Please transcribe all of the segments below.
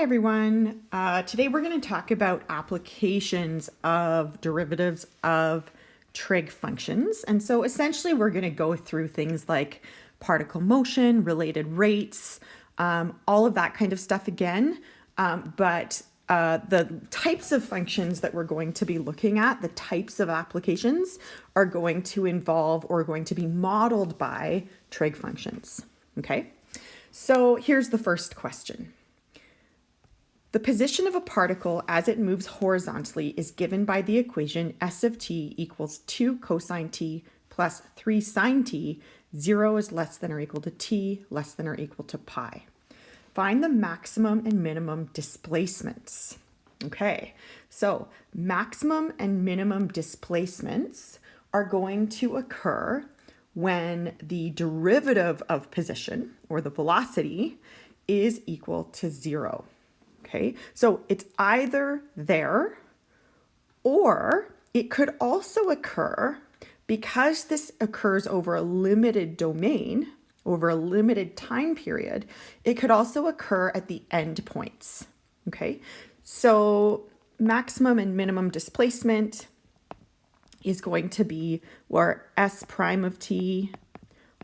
Hi everyone. Today we're going to talk about applications of derivatives of trig functions. And so essentially we're going to go through things like particle motion, related rates, all of that kind of stuff again. But the types of functions that we're going to be looking at, the types of applications, are going to involve or going to be modeled by trig functions. Okay, so here's the first question. The position of a particle as it moves horizontally is given by the equation s of t equals 2 cosine t plus 3 sine t. 0 is less than or equal to t, less than or equal to pi. Find the maximum and minimum displacements. Okay, so maximum and minimum displacements are going to occur when the derivative of position, or the velocity, is equal to 0. Okay, so it's either there, or it could also occur, because this occurs over a limited domain, over a limited time period, it could also occur at the end points. Okay, so maximum and minimum displacement is going to be where s prime of t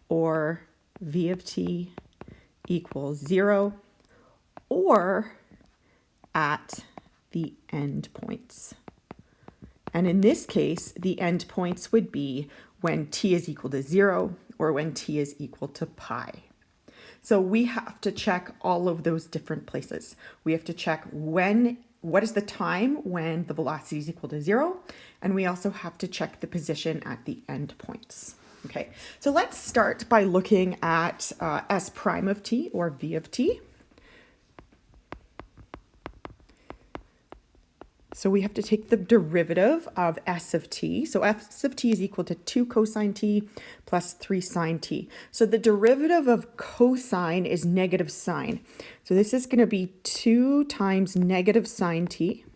or v of t equals 0, or at the end points. And in this case, the end points would be when t is equal to 0 or when t is equal to pi. So we have to check all of those different places. We have to check what is the time when the velocity is equal to 0, and we also have to check the position at the end points. Okay, so let's start by looking at s prime of t or v of t. So we have to take the derivative of s of t. So s of t is equal to 2 cosine t plus 3 sine t. So the derivative of cosine is negative sine. So this is going to be 2 times negative sine t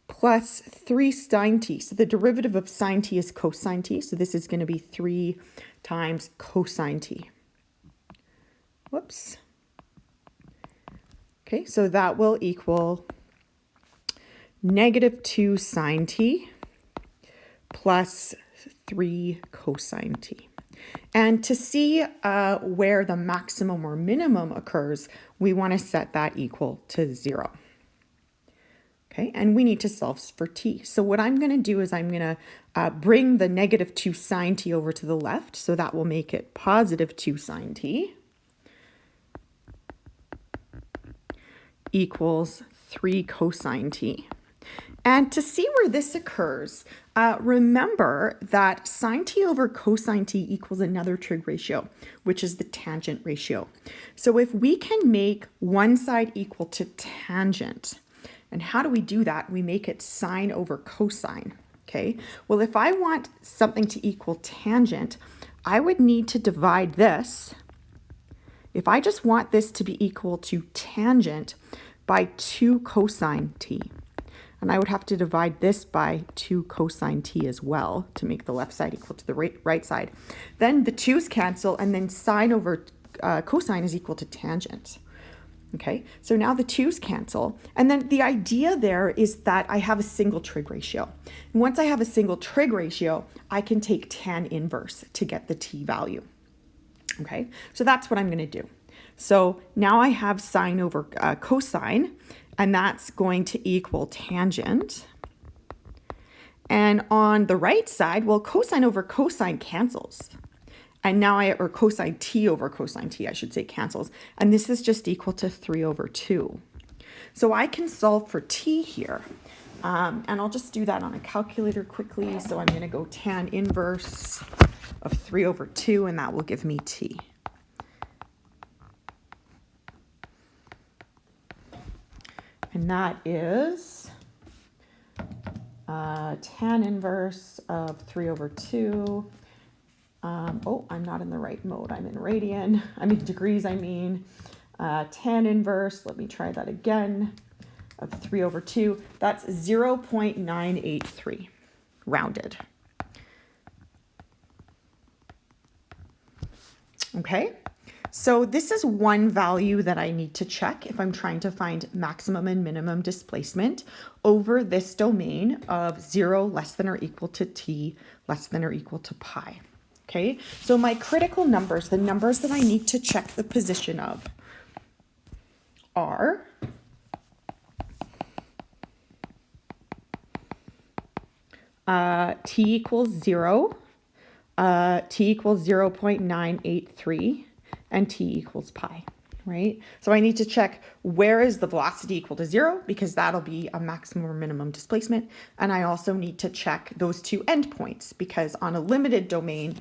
plus 3 sine t. So the derivative of sine t is cosine t. So this is going to be 3 times cosine t. Whoops. Okay, so that will equal negative 2 sine t plus 3 cosine t. And to see where the maximum or minimum occurs, we want to set that equal to 0. Okay, and we need to solve for t. So what I'm going to do is I'm going to bring the negative 2 sine t over to the left, so that will make it positive 2 sine t equals 3 cosine t. And to see where this occurs, remember that sine t over cosine t equals another trig ratio, which is the tangent ratio. So if we can make one side equal to tangent, and how do we do that? We make it sine over cosine. Okay, well, if I want something to equal tangent, I would need to divide this. If I just want this to be equal to tangent by 2 cosine t. And I would have to divide this by 2 cosine t as well to make the left side equal to the right side. Then the 2's cancel, and then sine over cosine is equal to tangent. Okay, so now the 2's cancel. And then the idea there is that I have a single trig ratio. And once I have a single trig ratio, I can take tan inverse to get the t value. Okay, so that's what I'm going to do. So now I have sine over cosine, and that's going to equal tangent. And on the right side, well, cosine over cosine cancels. And now or cosine t over cosine t, I should say, cancels. And this is just equal to 3 over 2. So I can solve for t here. And I'll just do that on a calculator quickly. So I'm going to go tan inverse of 3 over 2, and that will give me t. And that is tan inverse of 3 over 2. Oh, I'm not in the right mode. I'm in radian. I'm in degrees, I mean. Tan inverse, let me try that again, of 3 over 2. That's 0.983, rounded. Okay, So this is one value that I need to check if I'm trying to find maximum and minimum displacement over this domain of 0 less than or equal to t less than or equal to pi. Okay, so my critical numbers, the numbers that I need to check the position of, are t equals 0, t equals 0.983, and t equals pi, right? So I need to check where is the velocity equal to 0, because that'll be a maximum or minimum displacement. And I also need to check those two endpoints, because on a limited domain,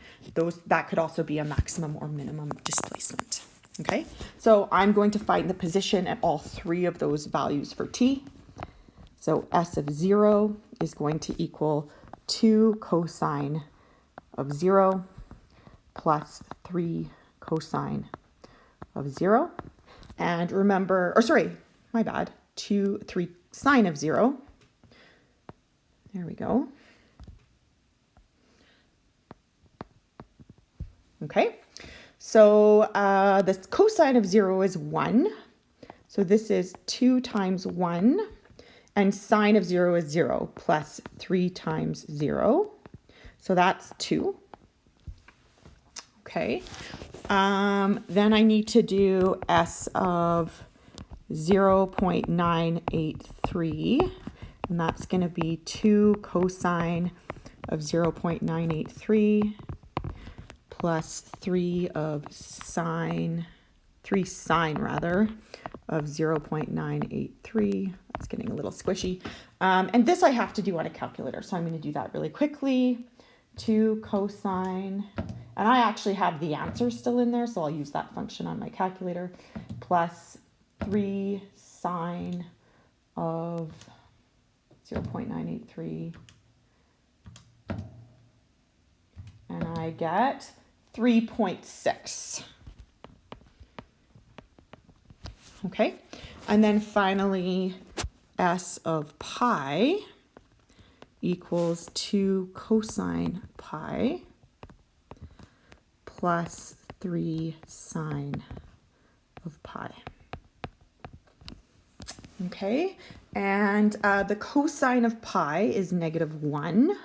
that could also be a maximum or minimum displacement. Okay, so I'm going to find the position at all three of those values for t. So s of 0 is going to equal 2 cosine of 0 plus 3 cosine of 0. And remember, or sorry, my bad, 3 sine of 0. There we go. Okay, so the cosine of 0 is 1. So this is 2 times 1. And sine of 0 is 0 plus 3 times 0. So that's 2. Okay. Then I need to do s of 0.983. And that's going to be 2 cosine of 0.983 plus 3 sine of 0.983. It's getting a little squishy. And this I have to do on a calculator, so I'm going to do that really quickly. 2 cosine, and I actually have the answer still in there, so I'll use that function on my calculator, plus 3 sine of 0.983. And I get 3.6. Okay, and then finally, s of pi equals 2 cosine pi plus 3 sine of pi. Okay, and the cosine of pi is -1.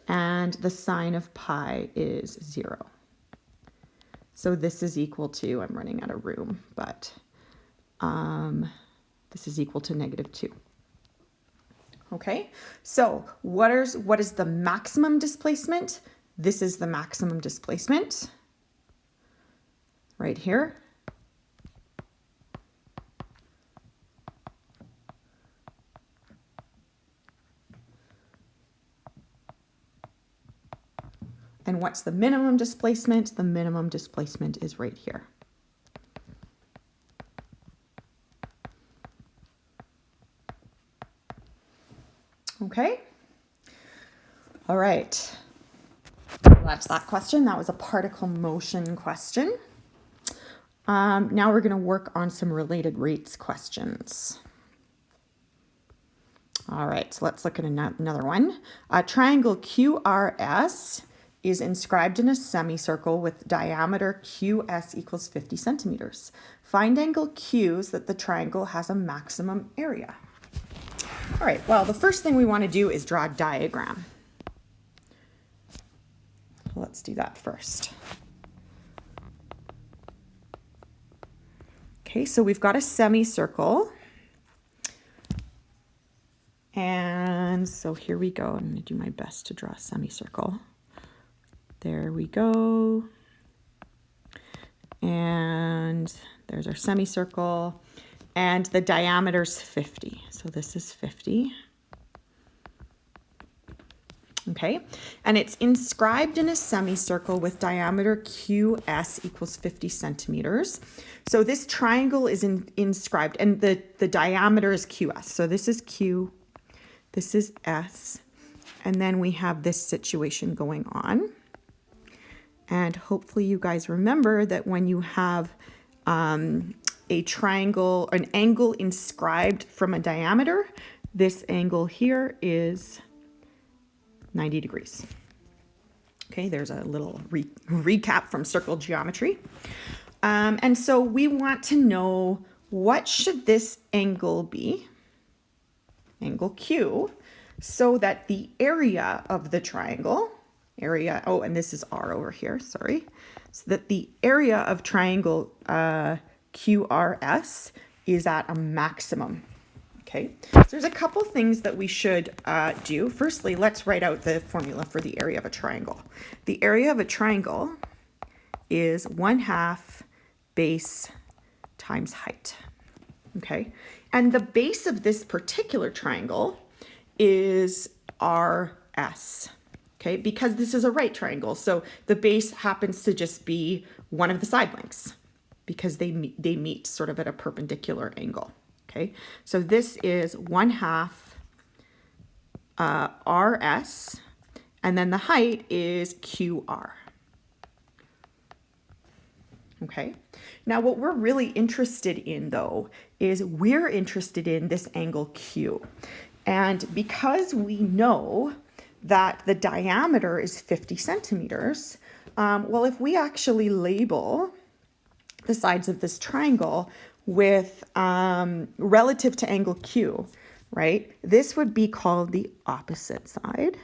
And the sine of pi is 0. So this is equal to, I'm running out of room, but this is equal to -2. Okay, so what is the maximum displacement? This is the maximum displacement right here. And what's the minimum displacement? The minimum displacement is right here. Okay. All right. That's that question. That was a particle motion question. Now we're going to work on some related rates questions. All right, so let's look at another one. A triangle QRS is inscribed in a semicircle with diameter QS equals 50 centimeters. Find angle Q so that the triangle has a maximum area. All right, well, the first thing we want to do is draw a diagram. Let's do that first. Okay, so we've got a semicircle. And so here we go. I'm going to do my best to draw a semicircle. There we go. And there's our semicircle. And the diameter is 50. So this is 50. Okay, and it's inscribed in a semicircle with diameter QS equals 50 centimeters. So this triangle is inscribed, and the diameter is QS. So this is Q, this is S, and then we have this situation going on. And hopefully you guys remember that when you have a triangle, an angle inscribed from a diameter, this angle here is 90 degrees. Okay, there's a little recap from circle geometry. And so we want to know, what should this angle be, angle Q, so that the area of the triangle, and this is R over here, sorry, so that the area of triangle QRS is at a maximum. Okay, so there's a couple things that we should do. Firstly, let's write out the formula for the area of a triangle. The area of a triangle is 1/2 base times height. Okay, and the base of this particular triangle is RS. Okay, because this is a right triangle, so the base happens to just be one of the side lengths because they meet sort of at a perpendicular angle. Okay, so this is 1/2 RS, and then the height is QR. Okay, now what we're really interested in, though, is we're interested in this angle Q. And because we know that the diameter is 50 centimeters, well, if we actually label the sides of this triangle with relative to angle Q, right? This would be called the opposite side.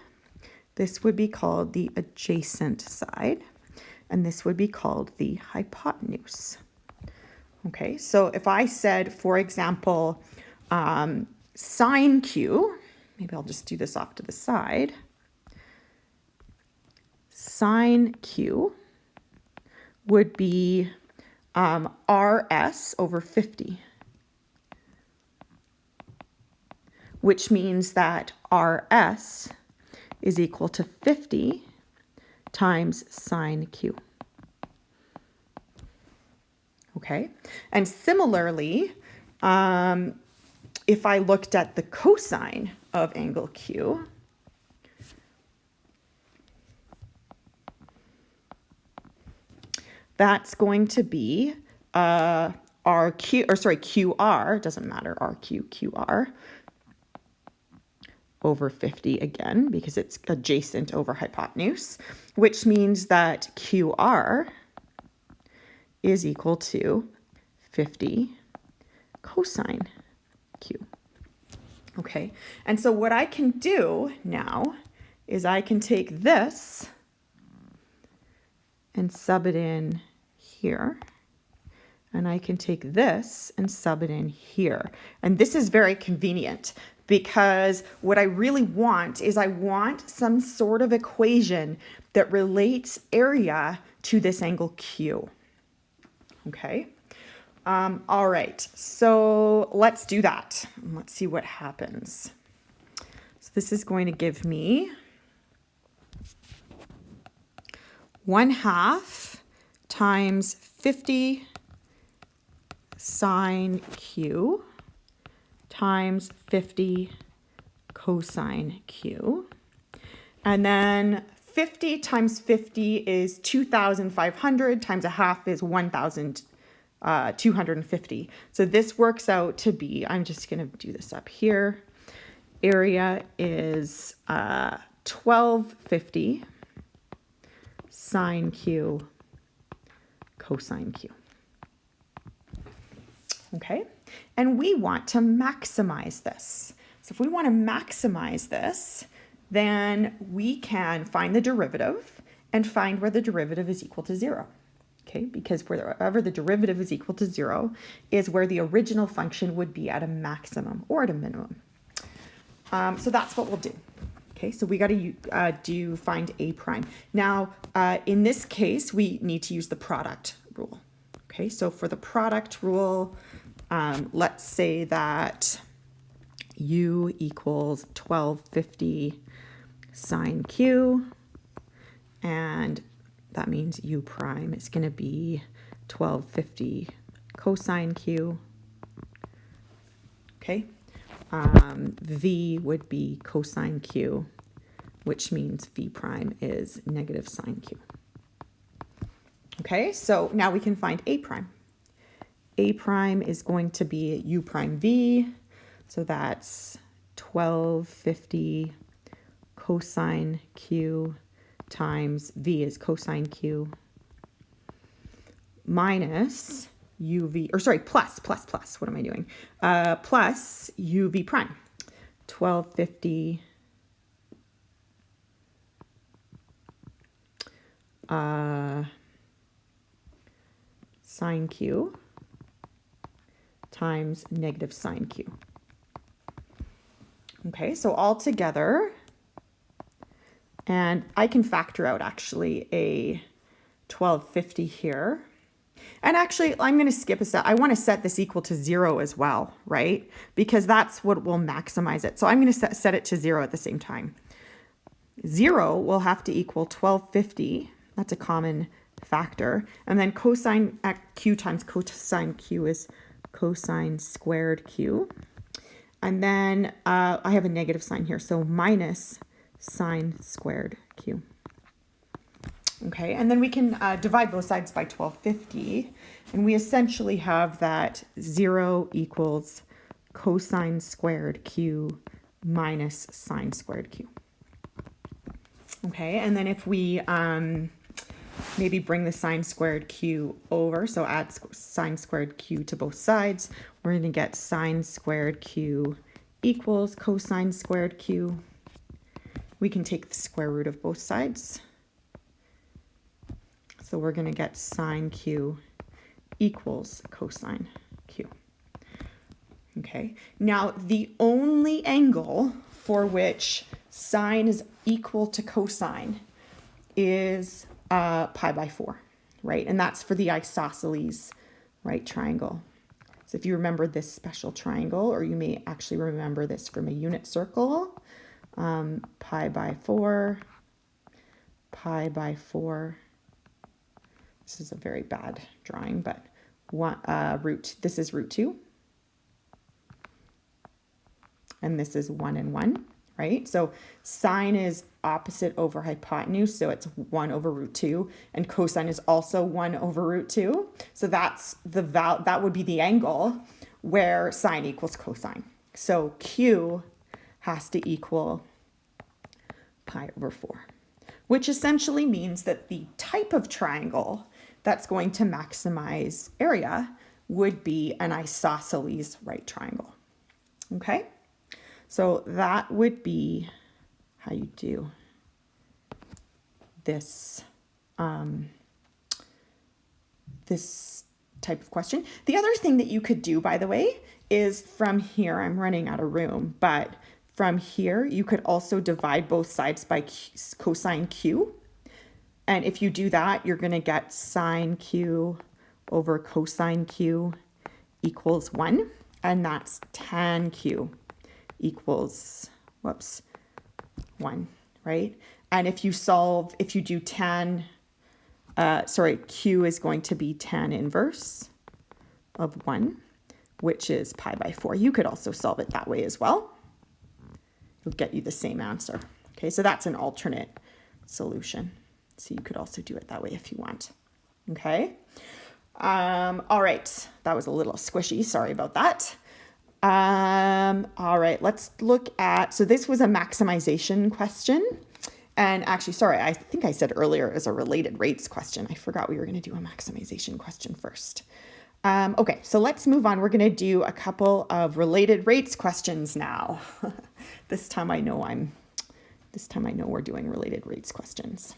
This would be called the adjacent side. And this would be called the hypotenuse. Okay, so if I said, for example, sine Q, maybe I'll just do this off to the side. Sine Q would be RS over 50, which means that RS is equal to 50 times sine Q. Okay, and similarly, if I looked at the cosine of angle Q, that's going to be QR, doesn't matter, QR over 50 again, because it's adjacent over hypotenuse, which means that QR is equal to 50 cosine Q. Okay, and so what I can do now is I can take this and sub it in here. And I can take this and sub it in here. And this is very convenient because what I really want is I want some sort of equation that relates area to this angle Q. Okay. All right, so let's do that. Let's see what happens. So this is going to give me 1/2 times 50 sine Q times 50 cosine Q. And then 50 times 50 is 2,500 times 1/2 is 1,250. So this works out to be, I'm just going to do this up here. Area is 1250 sine Q cosine Q. Okay, and we want to maximize this. So if we want to maximize this, then we can find the derivative and find where the derivative is equal to 0. Okay, because wherever the derivative is equal to 0 is where the original function would be at a maximum or at a minimum. So that's what we'll do. Okay, so we got to find a prime. Now, in this case, we need to use the product rule. Okay, so for the product rule, let's say that U equals 1250 sine Q, and that means U prime is going to be 1250 cosine Q. Okay, V would be cosine Q, which means V prime is negative sine Q. Okay, so now we can find A prime. A prime is going to be U prime V, so that's 1250 cosine Q times V is cosine Q minus UV, or sorry, plus, what am I doing? Plus UV prime, 1250 sine Q times negative sine Q. Okay, so all together, and I can factor out actually a 1250 here. And actually, I'm going to skip a step. I want to set this equal to 0 as well, right? Because that's what will maximize it. So I'm going to set it to 0 at the same time. 0 will have to equal 1250. That's a common factor. And then cosine Q times cosine Q is cosine squared Q. And then I have a negative sign here, so minus sine squared Q. Okay, and then we can divide both sides by 1250, and we essentially have that 0 equals cosine squared Q minus sine squared Q. Okay, and then if we maybe bring the sine squared Q over, so add sine squared Q to both sides, we're going to get sine squared Q equals cosine squared Q. We can take the square root of both sides. So we're going to get sine Q equals cosine Q. Okay, now the only angle for which sine is equal to cosine is pi by 4, right? And that's for the isosceles right triangle. So if you remember this special triangle, or you may actually remember this from a unit circle, pi by 4, pi by 4. This is a very bad drawing, but this is root 2. And this is 1 and 1, right? So sine is opposite over hypotenuse, so it's 1 over root 2, and cosine is also 1 over root 2. So that's that would be the angle where sine equals cosine. So Q has to equal pi over 4, which essentially means that the type of triangle that's going to maximize area would be an isosceles right triangle. Okay, so that would be how you do this, this type of question. The other thing that you could do, by the way, is from here, I'm running out of room, but from here, you could also divide both sides by cosine Q. And if you do that, you're going to get sine Q over cosine Q equals 1. And that's tan Q equals, 1, right? And if you do tan, Q is going to be tan inverse of 1, which is pi by 4. You could also solve it that way as well. It'll get you the same answer. Okay, so that's an alternate solution. So you could also do it that way if you want. Okay. All right. That was a little squishy. Sorry about that. All right. Let's look at, so this was a maximization question. And actually, sorry, I think I said earlier it was a related rates question. I forgot we were going to do a maximization question first. Okay, so let's move on. We're going to do a couple of related rates questions now. This time I know we're doing related rates questions.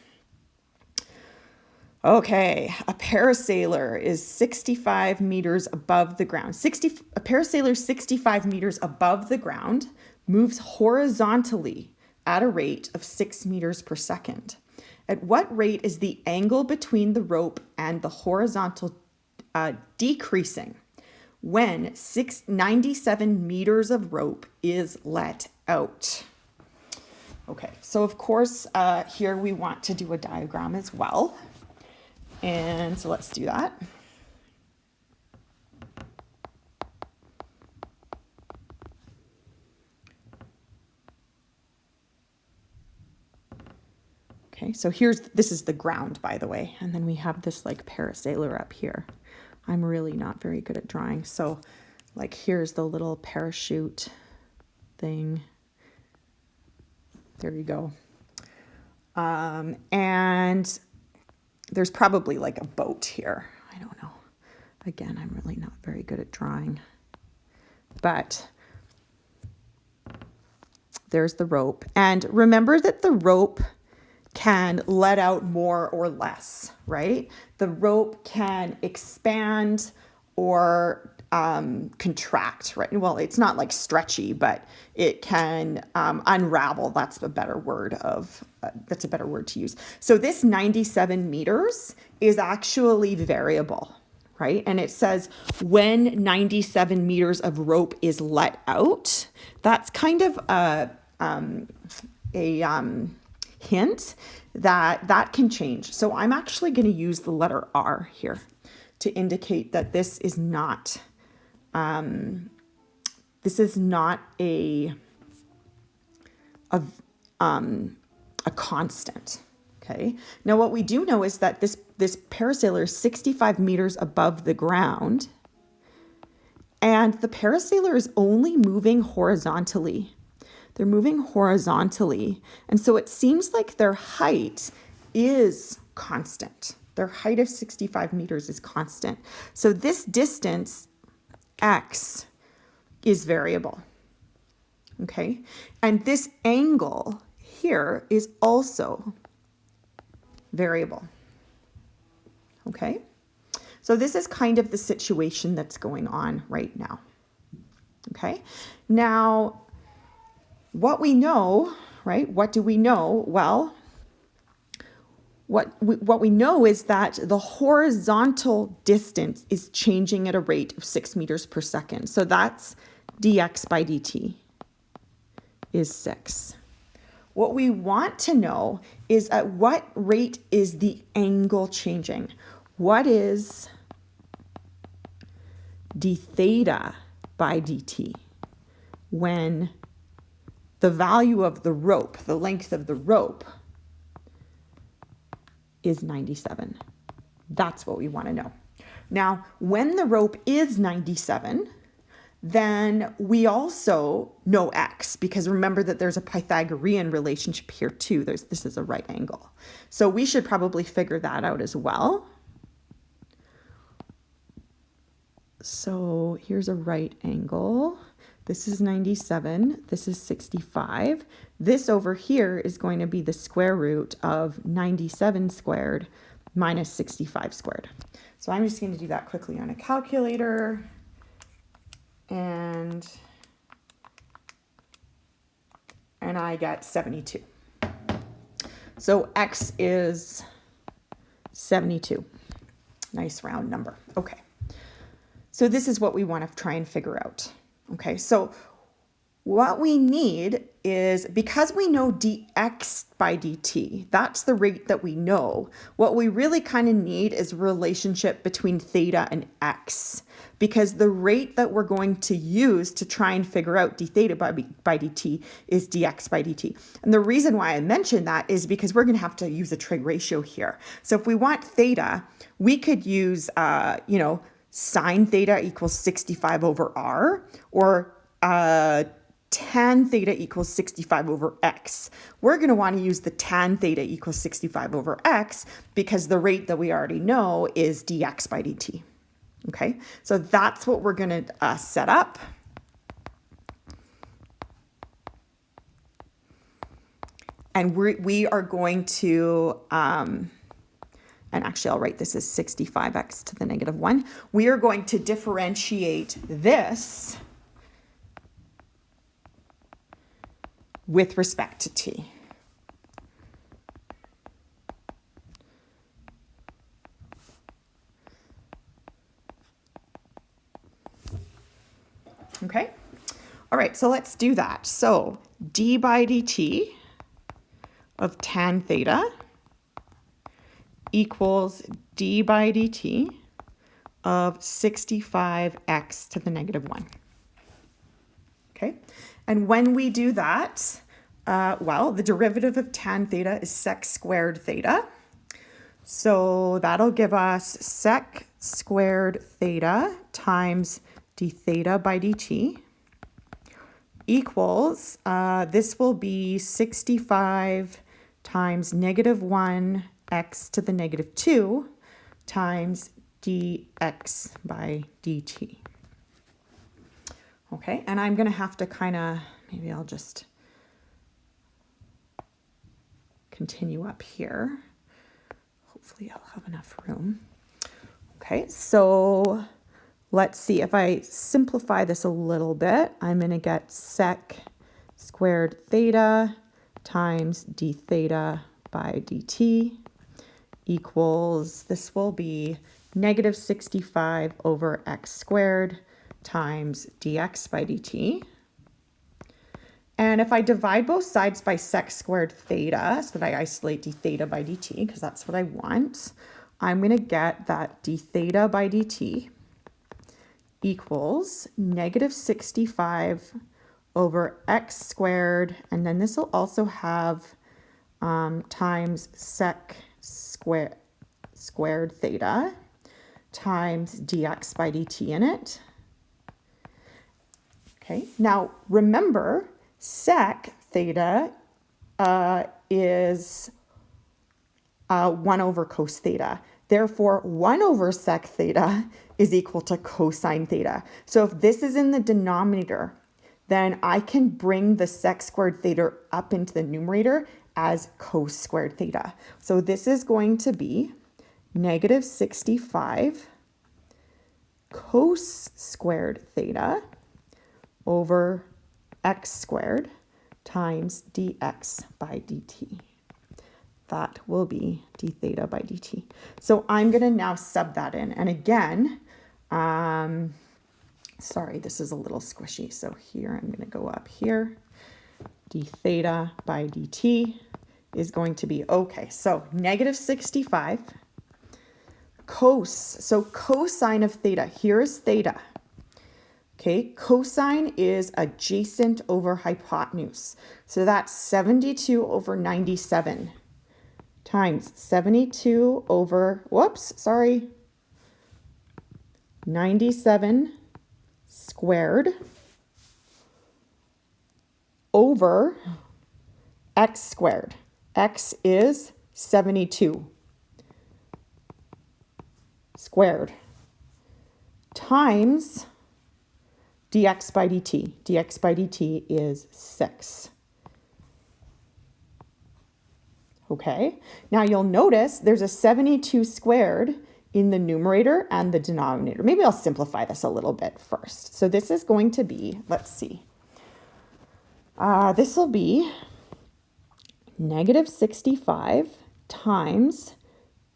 Okay, a parasailer is 65 meters above the ground. A parasailer 65 meters above the ground moves horizontally at a rate of 6 meters per second. At what rate is the angle between the rope and the horizontal decreasing when 97 meters of rope is let out? Okay, so of course, here we want to do a diagram as well. And so let's do that. Okay, so this is the ground, by the way. And then we have this like parasailer up here. I'm really not very good at drawing. So like here's the little parachute thing. There you go. And there's probably like a boat here. I don't know. Again, I'm really not very good at drawing. But there's the rope. And remember that the rope can let out more or less, right? The rope can expand or contract, right? Well, it's not like stretchy, but it can unravel. That's a better word to use. So this 97 meters is actually variable, right? And it says when 97 meters of rope is let out, that's kind of a hint that can change. So I'm actually going to use the letter R here to indicate that this is not a constant. Okay. Now what we do know is that this parasailer is 65 meters above the ground, and the parasailer is only moving horizontally. They're moving horizontally, and so it seems like their height is constant. Their height of 65 meters is constant. So this distance, x, is variable. Okay. And this angle here is also variable. Okay. So this is kind of the situation that's going on right now. Okay. Now, what we know, right? What do we know? Well, what we know is that the horizontal distance is changing at a rate of 6 meters per second. So that's dx by dt is 6. What we want to know is at what rate is the angle changing? What is d theta by dt when the value of the rope, the length of the rope, is 97? That's what we want to know. Now, when the rope is 97, then we also know x, because remember that there's a Pythagorean relationship here too. This is a right angle. So we should probably figure that out as well. So here's a right angle. This is 97. This is 65. This over here is going to be the square root of 97 squared minus 65 squared. So I'm just going to do that quickly on a calculator. And I got 72. So x is 72. Nice round number. Okay. So this is what we want to try and figure out. Okay, so what we need is, because we know dx by dt, that's the rate that we know. What we really kind of need is a relationship between theta and x, because the rate that we're going to use to try and figure out d theta by dt is dx by dt. And the reason why I mention that is because we're going to have to use a trig ratio here. So if we want theta, we could use, sine theta equals 65 over r, or tan theta equals 65 over x. We're going to want to use the tan theta equals 65 over x because the rate that we already know is dx by dt. Okay, so that's what we're going to set up. And we are going to, and actually I'll write this as 65x to the negative 1. We are going to differentiate this with respect to t. Okay. All right, so let's do that. So d by dt of tan theta equals d by dt of 65x to the negative 1. Okay, and when we do that, the derivative of tan theta is sec squared theta. So that'll give us sec squared theta times d theta by dt equals, this will be 65 times -1 x to the -2 times dx by dt. Okay, and I'm going to have to kind of, maybe I'll just continue up here. Hopefully I'll have enough room. Okay, so let's see, if I simplify this a little bit, I'm going to get sec squared theta times d theta by dt equals, this will be -65 over x squared times dx by dt. And if I divide both sides by sec squared theta, so that I isolate d theta by dt, because that's what I want, I'm going to get that d theta by dt equals -65 over x squared, and then this will also have times sec squared theta times dx by dt in it. Okay, now remember, sec theta is 1 over cos theta. Therefore, 1 over sec theta is equal to cosine theta. So if this is in the denominator, then I can bring the sec squared theta up into the numerator as cos squared theta. So this is going to be -65 cos squared theta over x squared times dx by dt. That will be d theta by dt. So I'm going to now sub that in. And again, sorry, this is a little squishy. So here I'm going to go up here. D theta by dt is going to be, okay, so -65 cos. So cosine of theta, here's theta. Okay, cosine is adjacent over hypotenuse. So that's 72 over 97 times 72 over, 97 squared over x squared. X is 72 squared times dx by dt. dx by dt is 6. Okay, now you'll notice there's a 72 squared in the numerator and the denominator. Maybe I'll simplify this a little bit first. So this is going to be, let's see, this will be -65 times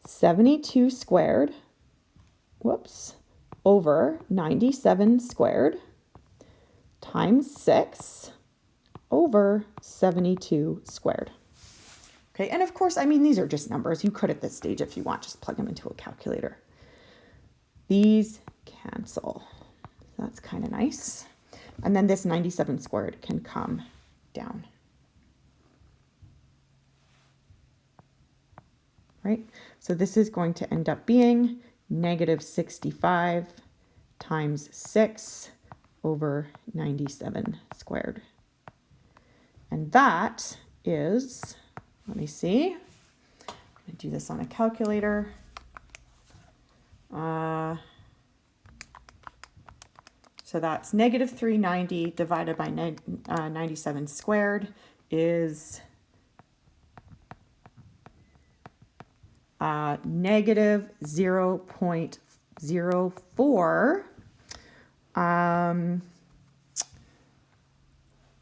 72 squared, over 97 squared times 6 over 72 squared. Okay, and of course, I mean, these are just numbers. You could at this stage, if you want, just plug them into a calculator. These cancel. That's kind of nice. And then this 97 squared can come down. Right? So this is going to end up being -65 times 6 over 97 squared. And that is, let me see, I'm going to do this on a calculator. So that's -390 divided by 97 squared is -0.04.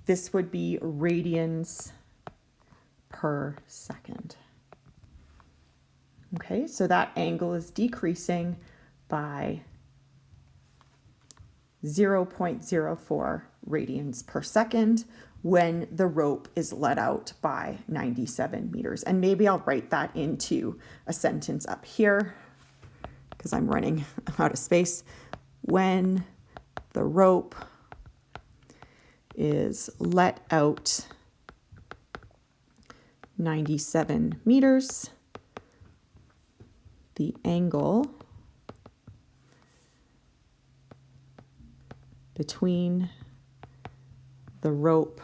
This would be radians per second. Okay, so that angle is decreasing by 0.04 radians per second when the rope is let out by 97 meters. And maybe I'll write that into a sentence up here because I'm running out of space. When the rope is let out 97 meters, the angle between the rope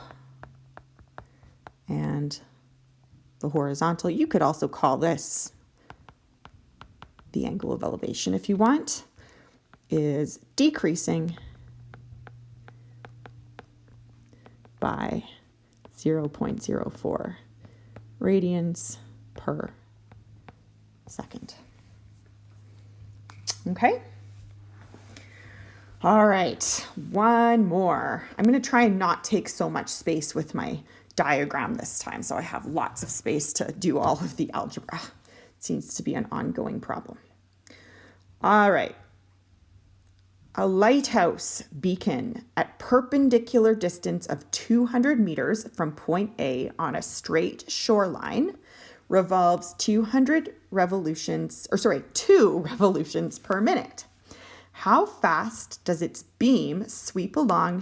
and the horizontal. You could also call this the angle of elevation if you want, is decreasing by 0.04 radians per second. Okay. All right, one more. I'm going to try and not take so much space with my diagram this time, so I have lots of space to do all of the algebra. It seems to be an ongoing problem. All right. A lighthouse beacon at perpendicular distance of 200 meters from point A on a straight shoreline revolves 2 revolutions per minute. How fast does its beam sweep along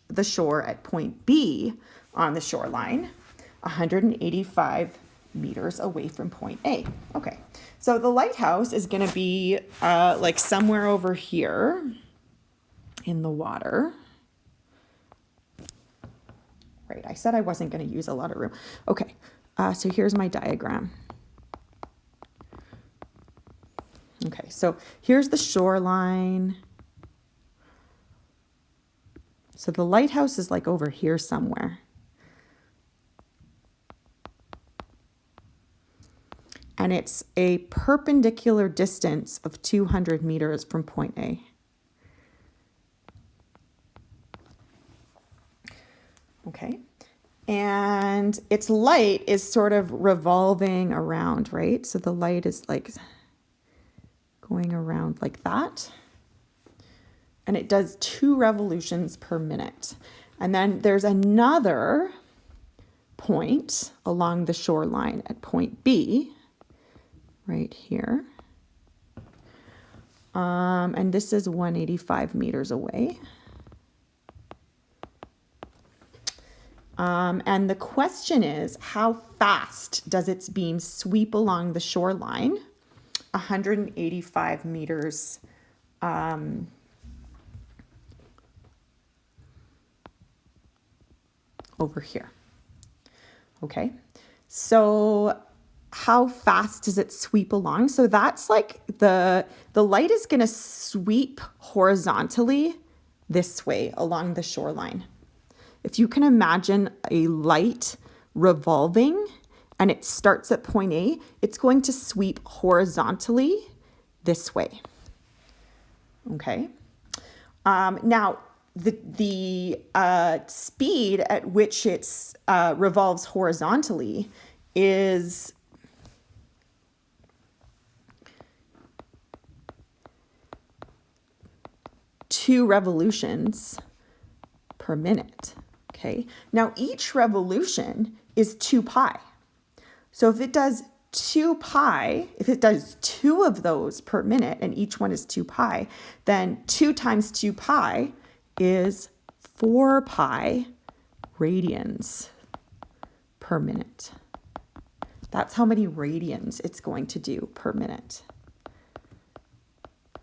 the shore at point B on the shoreline, 185 meters away from point A? Okay, so the lighthouse is going to be like somewhere over here in the water. Right, I said I wasn't going to use a lot of room. Okay, so here's my diagram. Okay, so here's the shoreline. So the lighthouse is like over here somewhere. And it's a perpendicular distance of 200 meters from point A. Okay, and its light is sort of revolving around, right? So the light is like going around like that. And it does 2 revolutions per minute. And then there's another point along the shoreline at point B, right here. And this is 185 meters away. And the question is, how fast does its beam sweep along the shoreline? 185 meters over here. Okay, so how fast does it sweep along? So that's like the light is going to sweep horizontally this way along the shoreline. If you can imagine a light revolving and it starts at point A, it's going to sweep horizontally this way. Okay. Now, the speed at which it revolves horizontally is two revolutions per minute. Okay. Now, each revolution is 2 pi. So if it does 2 pi, if it does 2 of those per minute and each one is 2 pi, then 2 times 2 pi is 4 pi radians per minute. That's how many radians it's going to do per minute,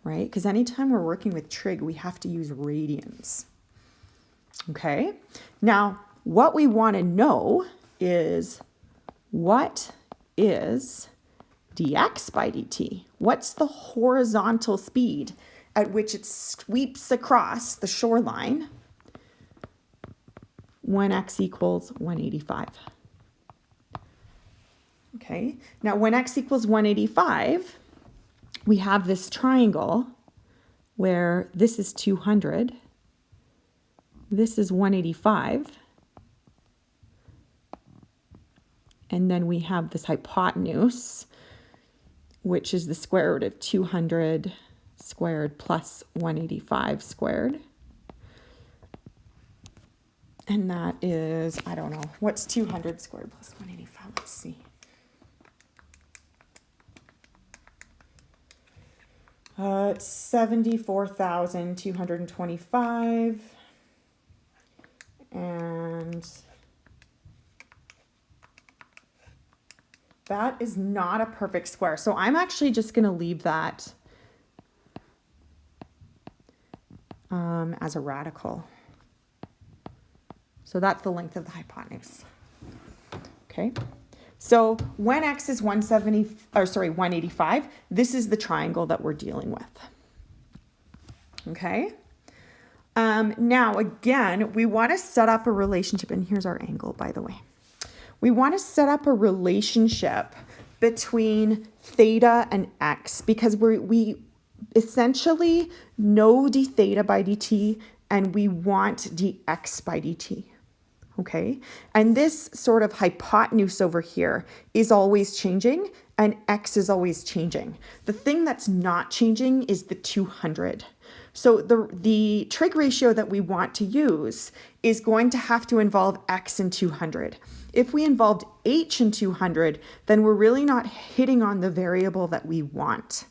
right? Because anytime we're working with trig, we have to use radians. Okay, now what we want to know is, what is dx by dt? What's the horizontal speed at which it sweeps across the shoreline when x equals 185? Okay, now when x equals 185, we have this triangle where this is 200, this is 185, and then we have this hypotenuse, which is the square root of 200 squared plus 185 squared. And that is, I don't know, what's 200 squared plus 185? Let's see. It's 74,225. And that is not a perfect square. So I'm actually just going to leave that as a radical. So that's the length of the hypotenuse. Okay. So when x is 185, this is the triangle that we're dealing with. Okay. Now, again, we want to set up a relationship, and here's our angle, by the way. We want to set up a relationship between theta and x because we essentially know d theta by dt and we want dx by dt. Okay, and this sort of hypotenuse over here is always changing and x is always changing. The thing that's not changing is the 200. So the trig ratio that we want to use is going to have to involve x and 200. If we involved h and 200, then we're really not hitting on the variable that we want.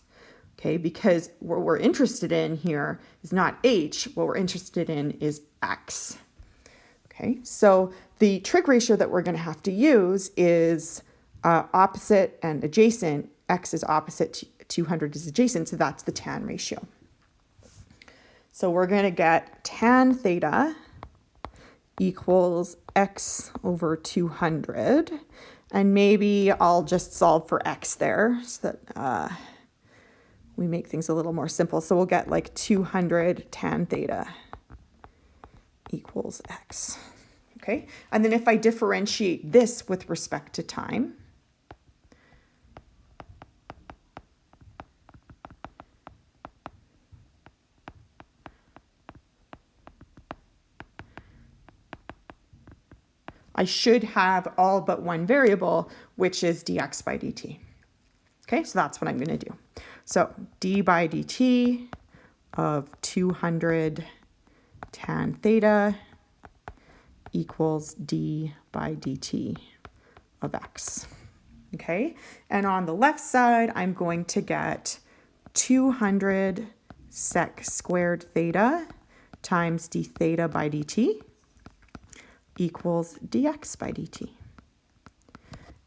Okay, because what we're interested in here is not h, what we're interested in is x. Okay, so the trig ratio that we're going to have to use is opposite and adjacent. X is opposite, 200 is adjacent, so that's the tan ratio. So we're going to get tan theta equals x over 200. And maybe I'll just solve for x there so that we make things a little more simple. So we'll get like 200 tan theta equals x. Okay, and then if I differentiate this with respect to time, I should have all but one variable, which is dx by dt. Okay, so that's what I'm going to do. So d by dt of 200 tan theta equals d by dt of x. Okay, and on the left side, I'm going to get 200 sec squared theta times d theta by dt equals dx by dt.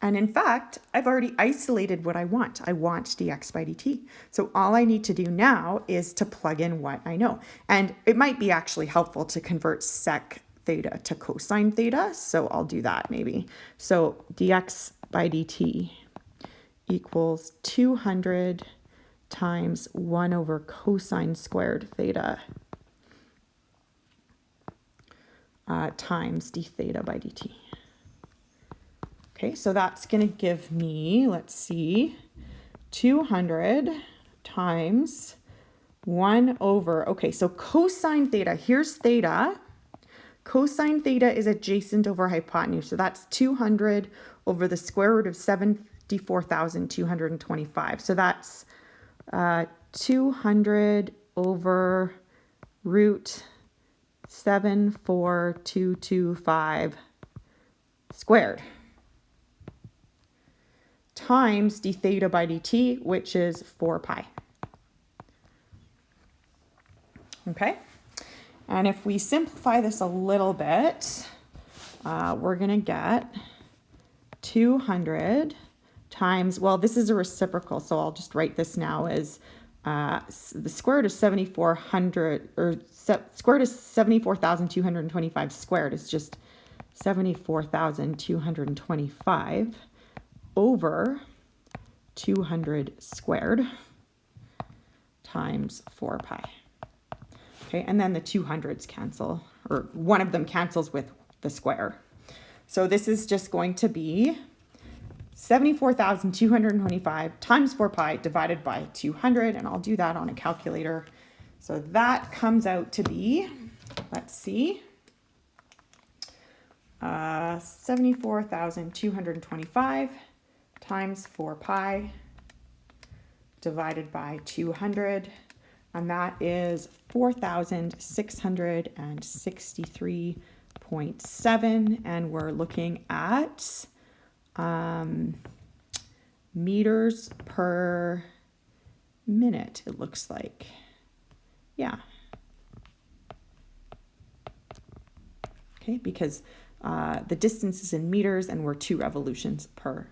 And in fact, I've already isolated what I want. I want dx by dt. So all I need to do now is to plug in what I know. And it might be actually helpful to convert sec theta to cosine theta. So I'll do that maybe. So dx by dt equals 200 times 1 over cosine squared theta times d theta by dt. Okay, so that's going to give me, let's see, 200 times 1 over, okay, so cosine theta, here's theta. Cosine theta is adjacent over hypotenuse, so that's 200 over the square root of 74,225. So that's 200 over root 74225 squared times d theta by dt, which is 4 pi. Okay, and if we simplify this a little bit, we're going to get 200 times, well, this is a reciprocal, so I'll just write this now as the square root of 7,400, or square root of 74,225 squared is just 74,225 over 200 squared times 4 pi. Okay, and then the 200s cancel, or one of them cancels with the square. So this is just going to be 74,225 times 4 pi divided by 200, and I'll do that on a calculator. So that comes out to be, let's see, 74,225 times 4 pi divided by 200, and that is 4,663.7, and we're looking at meters per minute, it looks like. Yeah. Okay, because the distance is in meters and we're 2 revolutions per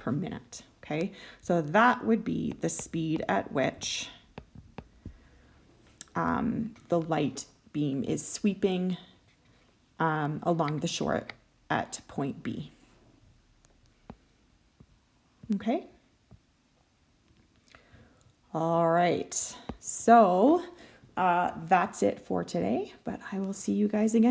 minute. Okay, so that would be the speed at which the light beam is sweeping along the shore at point B. Okay. All right. So that's it for today, but I will see you guys again.